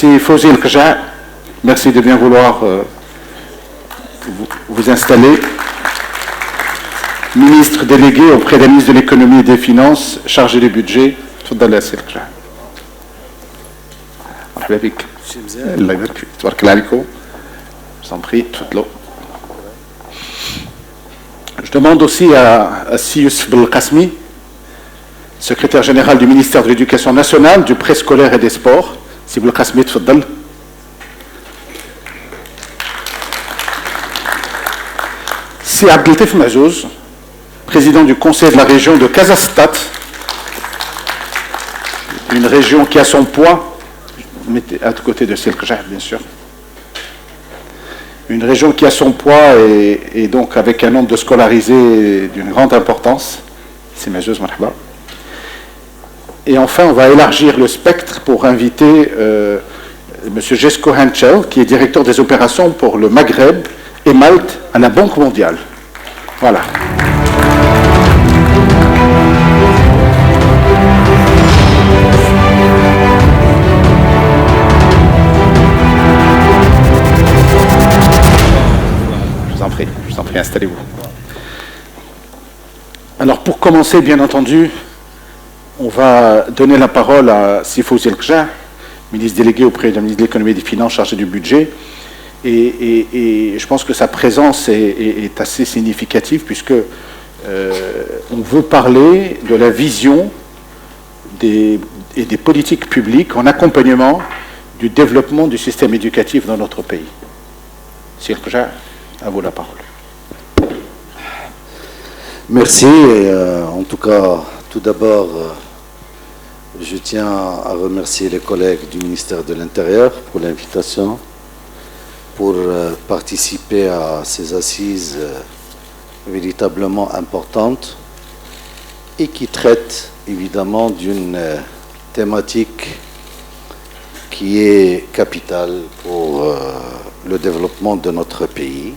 C'est Fawzi El Kja. Merci de bien vouloir vous installer. Ministre délégué auprès de la ministre de l'économie et des finances, chargé du budget. تفضل يا سي الكجا. مرحبا بك. الله يبارك فيك. تبارك الله عليكم. Je vous en prie, تفضلوا. Je demande aussi à Si Youssef Belkacmi, secrétaire général du ministère de l'Éducation nationale, du préscolaire et des sports. Si Belkacmi, تفضل. Si Abdeltif Mazouz, président du conseil de la région de Kazastat, une région qui a son poids, mettez à côté de Selkja, bien sûr, une région qui a son poids et donc avec un nombre de scolarisés d'une grande importance. C'est Mazouz, marhaba. Et enfin, on va élargir le spectre pour inviter M. Jesko Henchel, qui est directeur des opérations pour le Maghreb et Malte à la Banque mondiale. Voilà. Je vous en prie, installez-vous. Alors pour commencer, bien entendu, on va donner la parole à Fawzi El Kja, ministre délégué auprès de la ministre de l'économie et des finances chargé du budget. Et je pense que sa présence est assez significative puisque on veut parler de la vision et des politiques publiques en accompagnement du développement du système éducatif dans notre pays. Sir Kja, à vous la parole. Merci. En tout cas, tout d'abord, je tiens à remercier les collègues du ministère de l'Intérieur pour l'invitation, pour participer à ces assises véritablement importantes et qui traitent évidemment d'une thématique qui est capitale pour le développement de notre pays.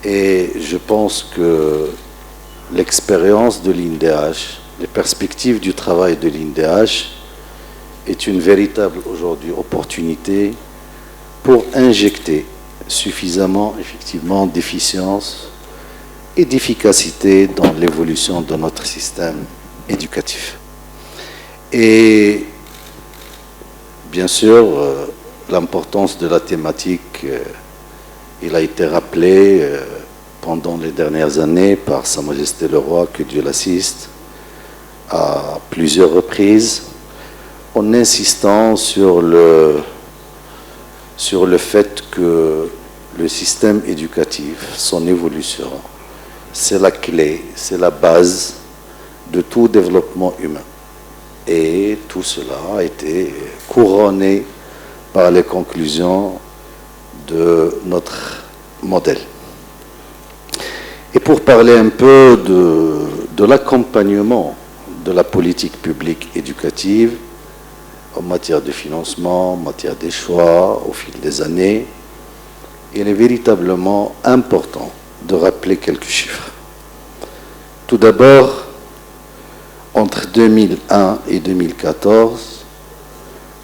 Et je pense que l'expérience de l'INDH, les perspectives du travail de l'INDH est une véritable aujourd'hui opportunité pour injecter suffisamment effectivement d'efficience et d'efficacité dans l'évolution de notre système éducatif. Et bien sûr, l'importance de la thématique, il a été rappelé pendant les dernières années par Sa Majesté le Roi, que Dieu l'assiste, à plusieurs reprises, en insistant sur le fait que le système éducatif, son évolution, c'est la clé, c'est la base de tout développement humain. Et tout cela a été couronné par les conclusions de notre modèle. Et pour parler un peu de l'accompagnement de la politique publique éducative en matière de financement, en matière des choix au fil des années, il est véritablement important de rappeler quelques chiffres. Tout d'abord, entre 2001 et 2014,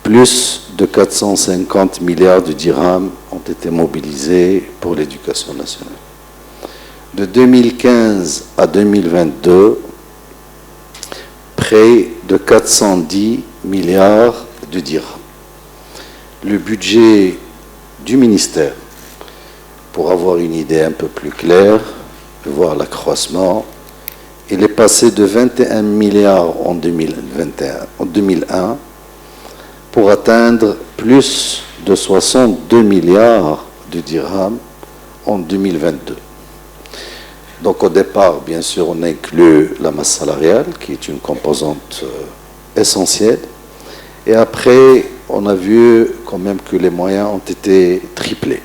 plus de 450 milliards de dirhams ont été mobilisés pour l'éducation nationale. De 2015 à 2022, près de 410 milliards de dirhams. Le budget du ministère, pour avoir une idée un peu plus claire, voir l'accroissement, il est passé de 21 milliards en 2001 pour atteindre plus de 62 milliards de dirhams en 2022. Donc au départ, bien sûr, on inclut la masse salariale, qui est une composante essentielle. Et après, on a vu quand même que les moyens ont été triplés.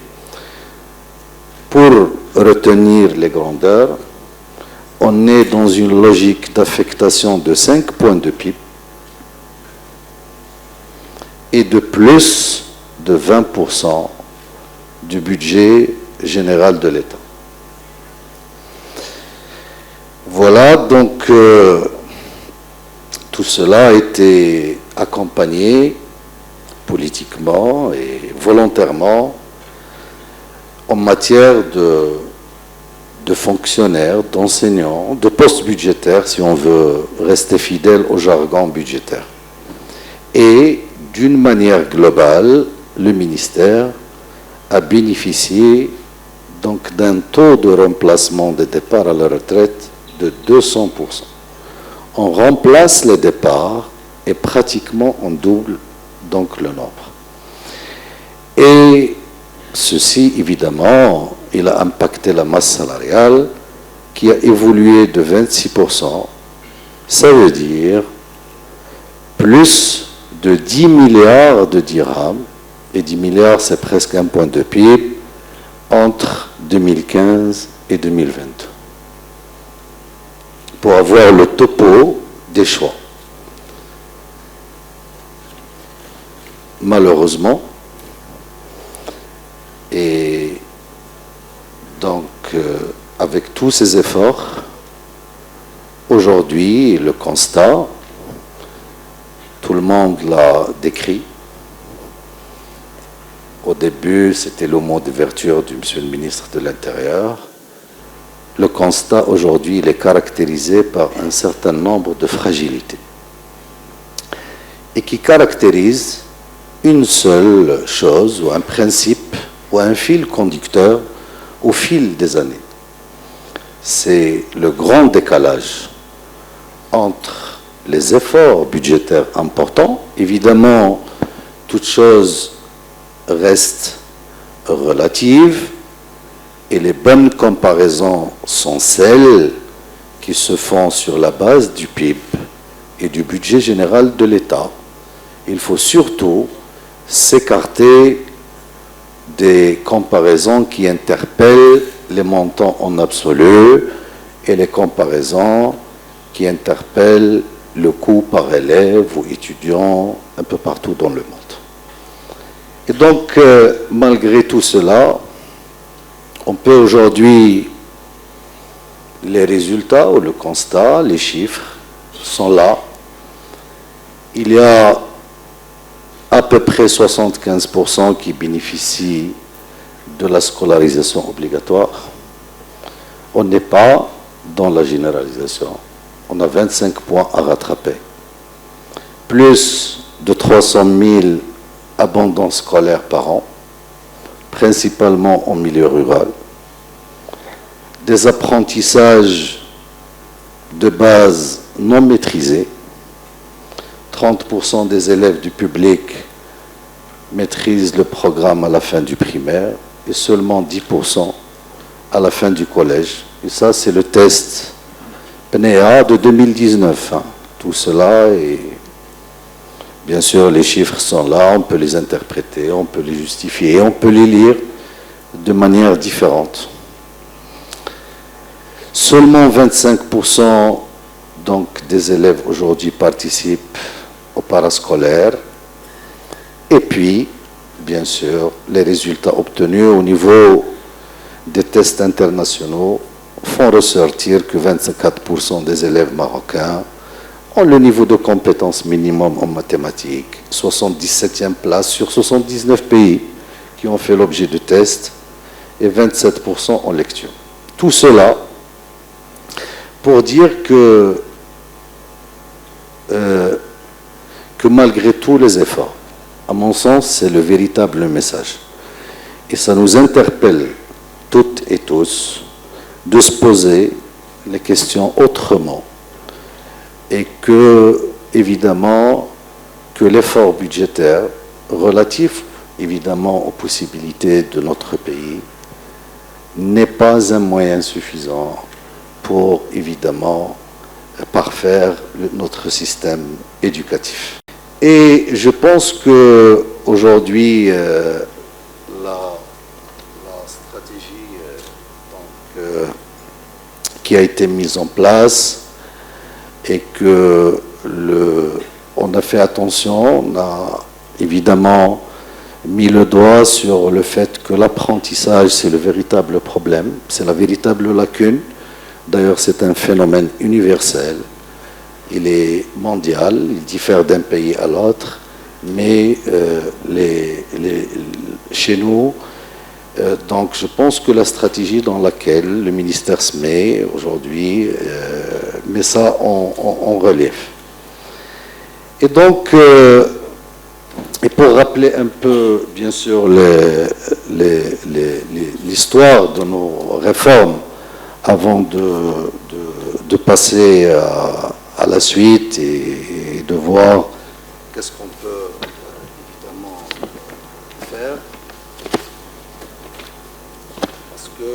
Pour retenir les grandeurs, on est dans une logique d'affectation de 5 points de PIB et de plus de 20% du budget général de l'État. Voilà, donc tout cela a été accompagné politiquement et volontairement en matière de fonctionnaires, d'enseignants, de postes budgétaires, si on veut rester fidèle au jargon budgétaire. Et d'une manière globale, le ministère a bénéficié donc d'un taux de remplacement des départs à la retraite de 200%. On remplace les départs et pratiquement on double donc le nombre. Et ceci, évidemment, il a impacté la masse salariale qui a évolué de 26%. Ça veut dire plus de 10 milliards de dirhams, et 10 milliards c'est presque un point de PIB, entre 2015 et 2022. Pour avoir le topo des choix. Malheureusement, et donc avec tous ces efforts, aujourd'hui le constat, tout le monde l'a décrit. Au début, c'était le mot d'ouverture du monsieur le ministre de l'Intérieur. Le constat aujourd'hui, il est caractérisé par un certain nombre de fragilités et qui caractérise une seule chose ou un principe ou un fil conducteur au fil des années. C'est le grand décalage entre les efforts budgétaires importants. Évidemment, toute chose reste relative et les bonnes comparaisons sont celles qui se font sur la base du PIB et du budget général de l'État. Il faut surtout s'écarter des comparaisons qui interpellent les montants en absolu et les comparaisons qui interpellent le coût par élève ou étudiant un peu partout dans le monde. Et donc, malgré tout cela, on peut aujourd'hui, les résultats ou le constat, les chiffres sont là. Il y a à peu près 75% qui bénéficient de la scolarisation obligatoire. On n'est pas dans la généralisation. On a 25 points à rattraper. Plus de 300 000 abandons scolaires par an, principalement en milieu rural. Des apprentissages de base non maîtrisés. 30% des élèves du public maîtrisent le programme à la fin du primaire et seulement 10% à la fin du collège. Et ça, c'est le test PNEA de 2019. Tout cela, et bien sûr, les chiffres sont là, on peut les interpréter, on peut les justifier, on peut les lire de manière différente. Seulement 25% donc, des élèves aujourd'hui participent au parascolaire. Et puis, bien sûr, les résultats obtenus au niveau des tests internationaux font ressortir que 24% des élèves marocains ont le niveau de compétence minimum en mathématiques, 77e place sur 79 pays qui ont fait l'objet de tests, et 27% en lecture. Tout cela pour dire que malgré tous les efforts, à mon sens, c'est le véritable message. Et ça nous interpelle toutes et tous de se poser les questions autrement. Et que, évidemment, que l'effort budgétaire relatif, évidemment, aux possibilités de notre pays n'est pas un moyen suffisant pour, évidemment, parfaire notre système éducatif. Et je pense qu'aujourd'hui, la stratégie qui a été mise en place et que on a fait attention, on a évidemment mis le doigt sur le fait que l'apprentissage, c'est le véritable problème, c'est la véritable lacune. D'ailleurs, c'est un phénomène universel. Il est mondial, il diffère d'un pays à l'autre, mais chez nous, donc je pense que la stratégie dans laquelle le ministère se met aujourd'hui met ça en relief. Et donc, et pour rappeler un peu, bien sûr, l'histoire de nos réformes avant de passer à la suite et de voir qu'est-ce qu'on peut évidemment faire. Parce que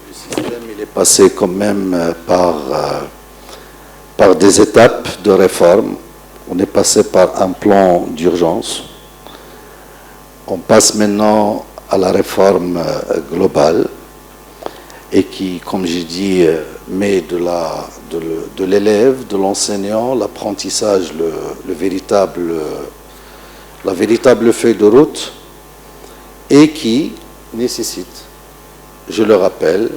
le système, il est passé quand même par des étapes de réforme. On est passé par un plan d'urgence. On passe maintenant à la réforme globale et qui, comme j'ai dit, met de l'élève, de l'enseignant, l'apprentissage, la véritable feuille de route et qui nécessite, je le rappelle,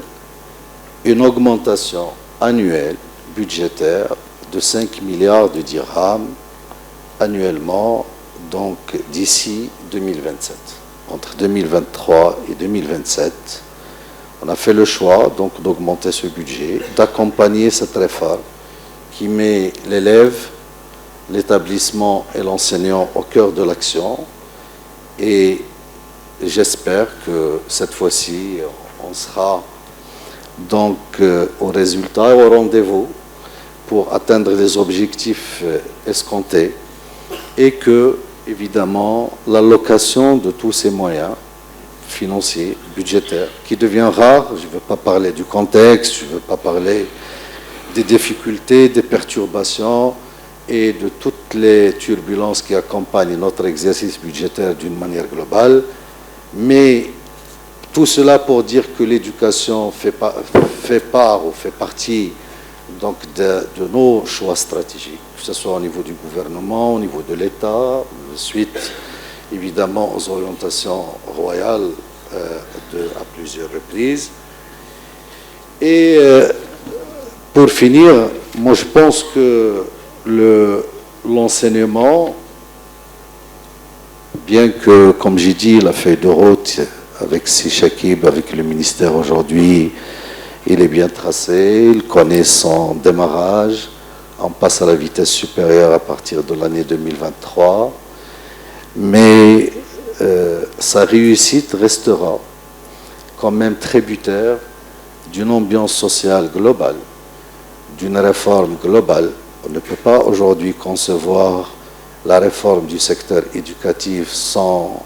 une augmentation annuelle budgétaire de 5 milliards de dirhams annuellement, donc d'ici 2027. Entre 2023 et 2027, on a fait le choix donc d'augmenter ce budget, d'accompagner cette réforme qui met l'élève, l'établissement et l'enseignant au cœur de l'action. Et j'espère que cette fois-ci, on sera donc au résultat et au rendez-vous pour atteindre les objectifs escomptés et que, évidemment, l'allocation de tous ces moyens financiers, budgétaires, qui devient rare, je ne veux pas parler du contexte, je ne veux pas parler des difficultés, des perturbations et de toutes les turbulences qui accompagnent notre exercice budgétaire d'une manière globale, mais tout cela pour dire que l'éducation fait partie donc de nos choix stratégiques, que ce soit au niveau du gouvernement, au niveau de l'État, suite évidemment aux orientations royales à plusieurs reprises. Et pour finir, moi je pense que l'enseignement, bien que, comme j'ai dit, la feuille de route avec Shakib, avec le ministère aujourd'hui, il est bien tracé, il connaît son démarrage, on passe à la vitesse supérieure à partir de l'année 2023, mais sa réussite restera quand même tributaire d'une ambiance sociale globale, d'une réforme globale. On ne peut pas aujourd'hui concevoir la réforme du secteur éducatif sans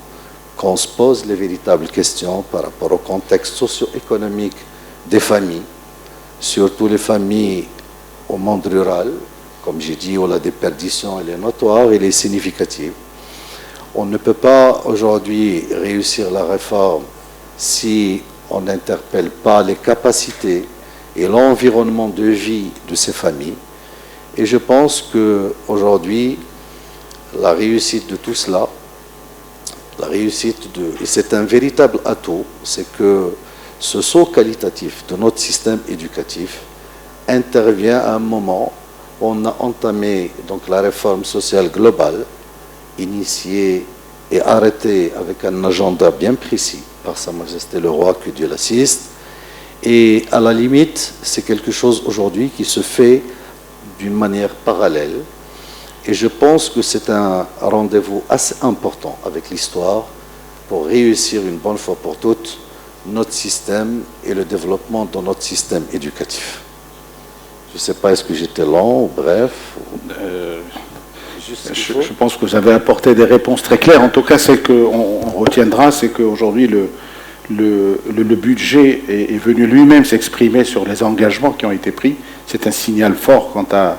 qu'on se pose les véritables questions par rapport au contexte socio-économique des familles, surtout les familles au monde rural, comme j'ai dit, où la déperdition elle est notoire, elle est significative. On ne peut pas aujourd'hui réussir la réforme si on n'interpelle pas les capacités et l'environnement de vie de ces familles. Et je pense qu'aujourd'hui, la réussite de tout cela, et c'est un véritable atout, c'est que ce saut qualitatif de notre système éducatif intervient à un moment où on a entamé donc la réforme sociale globale, initiée et arrêtée avec un agenda bien précis par Sa Majesté le Roi, que Dieu l'assiste. Et à la limite, c'est quelque chose aujourd'hui qui se fait d'une manière parallèle. Et je pense que c'est un rendez-vous assez important avec l'histoire pour réussir une bonne fois pour toutes notre système et le développement de notre système éducatif. Je ne sais pas, est-ce que j'étais long ou bref je pense que vous avez apporté des réponses très claires. En tout cas, celle qu'on retiendra, c'est qu'aujourd'hui, le budget est venu lui-même s'exprimer sur les engagements qui ont été pris. C'est un signal fort quant à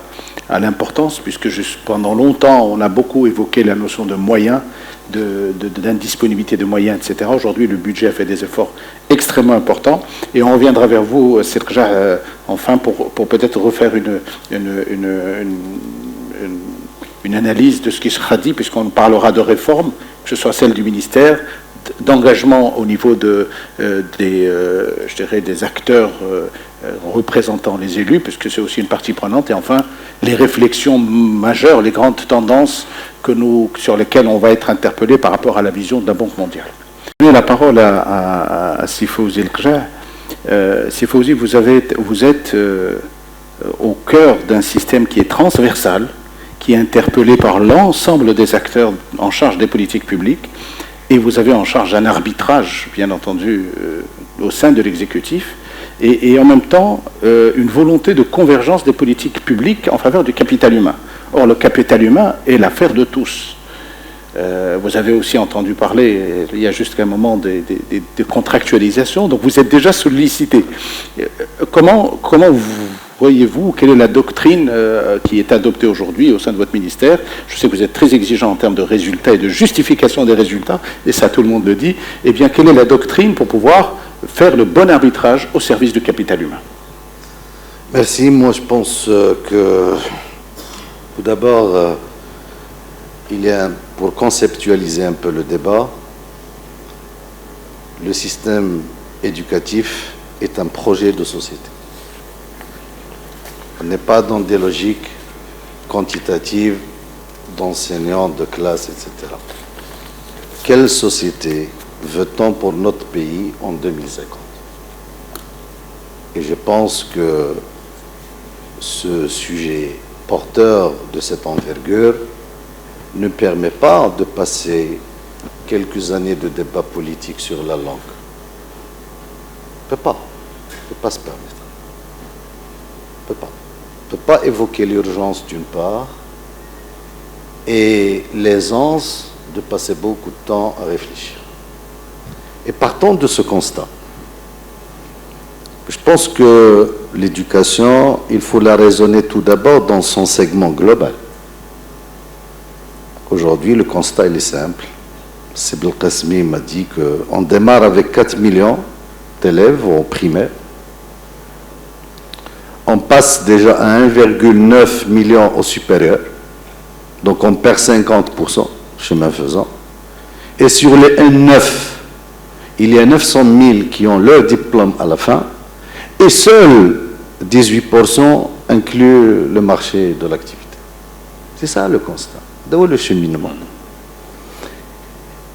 l'importance, puisque pendant longtemps, on a beaucoup évoqué la notion de moyens, d'indisponibilité de moyens, etc. Aujourd'hui, le budget a fait des efforts extrêmement importants. Et on reviendra vers vous, Serja, enfin, pour peut-être refaire une analyse de ce qui sera dit, puisqu'on parlera de réforme, que ce soit celle du ministère, d'engagement au niveau des acteurs représentant les élus, puisque c'est aussi une partie prenante, et enfin les réflexions majeures, les grandes tendances sur lesquelles on va être interpellé par rapport à la vision de la Banque mondiale. Je vais donner la parole à Sifouzi El-Kja. Sifouzi, vous êtes au cœur d'un système qui est transversal, qui est interpellé par l'ensemble des acteurs en charge des politiques publiques, et vous avez en charge un arbitrage, bien entendu, au sein de l'exécutif, et en même temps une volonté de convergence des politiques publiques en faveur du capital humain. Or, le capital humain est l'affaire de tous. Vous avez aussi entendu parler, il y a jusqu'à un moment, de contractualisation, donc vous êtes déjà sollicité. Comment voyez-vous, quelle est la doctrine qui est adoptée aujourd'hui au sein de votre ministère? Je sais que vous êtes très exigeant en termes de résultats et de justification des résultats, et ça tout le monde le dit. Eh bien, quelle est la doctrine pour pouvoir faire le bon arbitrage au service du capital humain? Merci. Moi, je pense que, tout d'abord, il y a, pour conceptualiser un peu le débat, le système éducatif est un projet de société. On n'est pas dans des logiques quantitatives d'enseignants, de classe, etc. Quelle société veut-on pour notre pays en 2050? Et je pense que ce sujet porteur de cette envergure ne permet pas de passer quelques années de débat politique sur la langue. On ne peut pas se permettre. On ne peut pas évoquer l'urgence d'une part et l'aisance de passer beaucoup de temps à réfléchir. Et partons de ce constat. Je pense que l'éducation, il faut la raisonner tout d'abord dans son segment global. Aujourd'hui, le constat il est simple. Sib El-Qasmi m'a dit qu'on démarre avec 4 millions d'élèves au primaire. On passe déjà à 1,9 million au supérieur. Donc on perd 50%, chemin faisant. Et sur les 1,9, il y a 900 000 qui ont leur diplôme à la fin. Et seuls 18% incluent le marché de l'activité. C'est ça le constat. D'où le cheminement.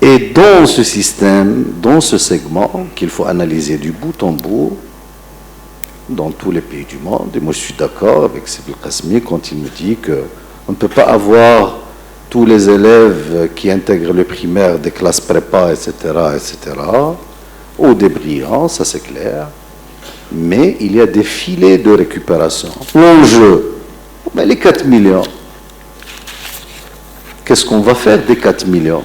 Et dans ce système, dans ce segment, qu'il faut analyser du bout en bout, dans tous les pays du monde, et moi je suis d'accord avec Sib El-Qasmi quand il me dit qu'on ne peut pas avoir tous les élèves qui intègrent le primaire des classes prépa, etc., ou des brillants, ça c'est clair. Mais il y a des filets de récupération. L'enjeu, les 4 millions. Qu'est-ce qu'on va faire des 4 millions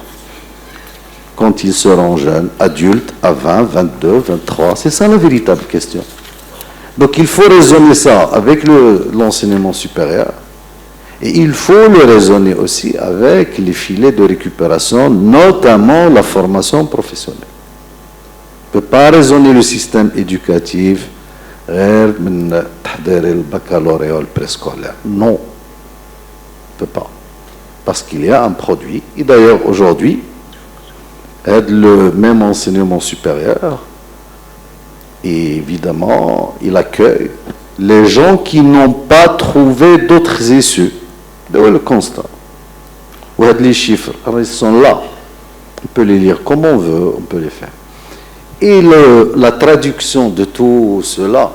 quand ils seront jeunes, adultes, à 20, 22, 23? C'est ça la véritable question. Donc il faut raisonner ça avec l'enseignement supérieur et il faut le raisonner aussi avec les filets de récupération, notamment la formation professionnelle. On ne peut pas raisonner le système éducatif le baccalauréat, le préscolaire. Non, on ne peut pas. Parce qu'il y a un produit, et d'ailleurs aujourd'hui, le même enseignement supérieur, et évidemment, il accueille les gens qui n'ont pas trouvé d'autres issues. C'est le constat. Les chiffres, ils sont là. On peut les lire comme on veut, on peut les faire. Et la traduction de tout cela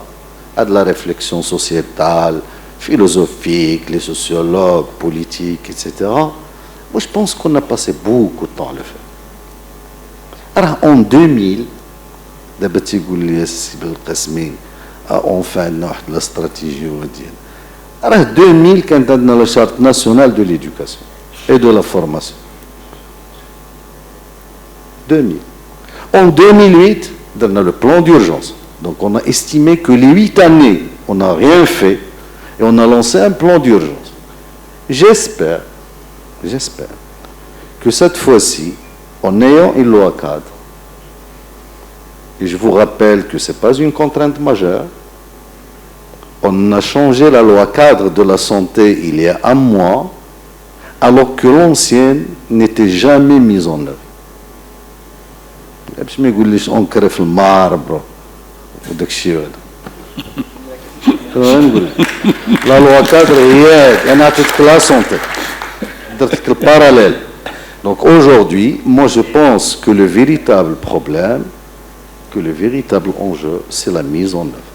à de la réflexion sociétale, philosophique, les sociologues, politiques, etc. Moi, je pense qu'on a passé beaucoup de temps à le faire. Alors, en 2000, enfin, la stratégie. Alors, 2000, quand on a la charte nationale de l'éducation et de la formation. 2000. En 2008, on a le plan d'urgence. Donc, on a estimé que les 8 années, on n'a rien fait et on a lancé un plan d'urgence. J'espère que cette fois-ci, en ayant une loi cadre, et je vous rappelle que ce n'est pas une contrainte majeure, on a changé la loi cadre de la santé il y a un mois, alors que l'ancienne n'était jamais mise en œuvre. On crève le marbre. La loi cadre est la santé. Le parallèle. Donc aujourd'hui, moi je pense que le véritable problème, que le véritable enjeu, c'est la mise en œuvre.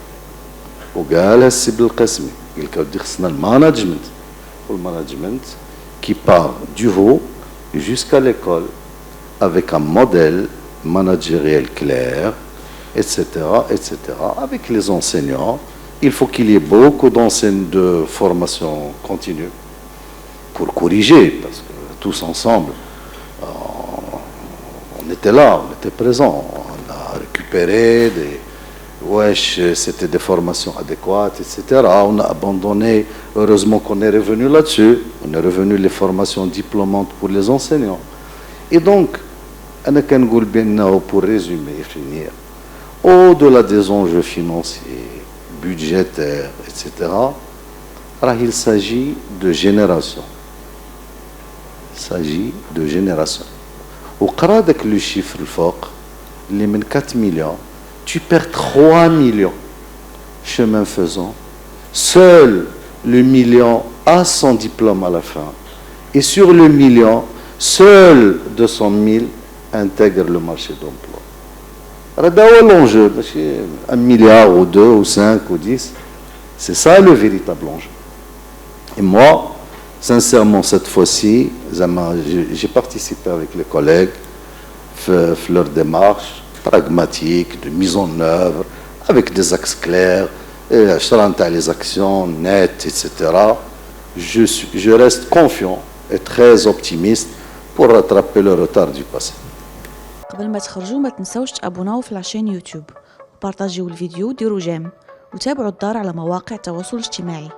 وقالها السي القاسمي قال لك خصنا المانجمنت والمانجمنت qui part du haut jusqu'à l'école avec un modèle managériel clair, etc., etc. Avec les enseignants, il faut qu'il y ait beaucoup d'enseignes de formation continue pour corriger, parce que tous ensemble, on était là, on était présents, on a récupéré des... c'était des formations adéquates, etc. On a abandonné, heureusement qu'on est revenu là-dessus, on est revenu les formations diplômantes pour les enseignants. Et donc, pour résumer et finir, au-delà des enjeux financiers, budgétaires, etc., il s'agit de génération. Il s'agit de génération. Au cas de le chiffre les 4 millions, tu perds 3 millions chemin faisant. Seul le million a son diplôme à la fin. Et sur le million, seul 200 000 intègrent le marché d'emploi. C'est l'enjeu. 1 milliard ou 2 ou 5 ou 10. C'est ça le véritable enjeu. Et moi, sincèrement, cette fois-ci, j'ai participé avec les collègues à leur démarche pragmatique, de mise en œuvre, avec des axes clairs, les actions nettes, etc. Je reste confiant et très optimiste pour rattraper le retard du passé. قبل ما تخرجوا ما تنسوش تابوناو في العشان يوتيوب وبارطاجيو الفيديو وديروا جيم وتابعوا الدار على مواقع التواصل الاجتماعي.